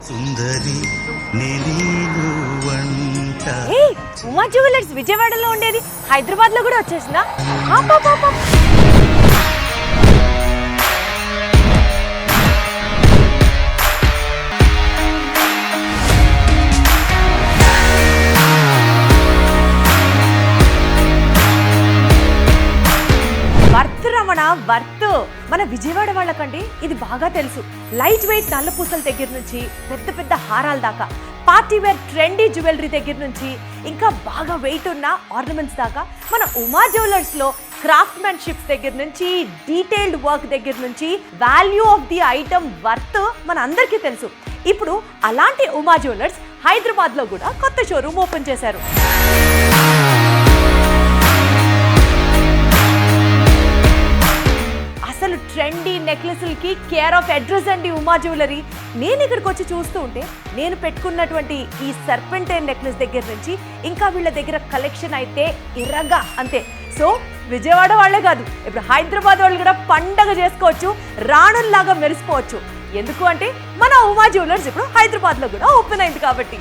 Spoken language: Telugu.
సుందరి ఉమా జ్యువెలర్స్ విజయవాడలో ఉండేది హైదరాబాద్ లో కూడా వచ్చేసిందా? వర్త్ మన విజయవాడ వాళ్ళకండి ఇది బాగా తెలుసు. లైట్ వెయిట్ నల్ల పూసల దగ్గర నుంచి పెద్ద పెద్ద హారాల దాకా, పార్టీ వేర్ ట్రెండీ జ్యువెలరీ దగ్గర నుంచి ఇంకా బాగా వెయిట్ ఉన్న ఆర్నమెంట్స్ దాకా మన ఉమా జ్యువెలర్స్ లో క్రాఫ్ట్మెన్షిప్ దగ్గర నుంచి డీటెయిల్డ్ వర్క్ దగ్గర నుంచి value of the item worth మన అందరికీ తెలుసు. ఇప్పుడు అలాంటి ఉమా జ్యువెలర్స్ హైదరాబాద్ లో కూడా కొత్త షోరూమ్ ఓపెన్ చేశారు. అసలు ట్రెండీ నెక్లెస్లకి కేర్ ఆఫ్ అడ్రస్ అండి ఉమా జ్యువెలరీ. నేను ఇక్కడికి వచ్చి చూస్తూ ఉంటే నేను పెట్టుకున్నటువంటి ఈ సర్పెంటైన్ నెక్లెస్ దగ్గర నుంచి ఇంకా వీళ్ళ దగ్గర కలెక్షన్ అయితే ఎర్రగా అంతే. సో విజయవాడ వాళ్ళే కాదు, ఇప్పుడు హైదరాబాద్ వాళ్ళు కూడా పండగ చేసుకోవచ్చు, రాణుల్లాగా మెరిసిపోవచ్చు. ఎందుకు అంటే మన ఉమా జ్యువెలర్స్ ఇప్పుడు హైదరాబాద్లో కూడా ఓపెన్ అయింది కాబట్టి.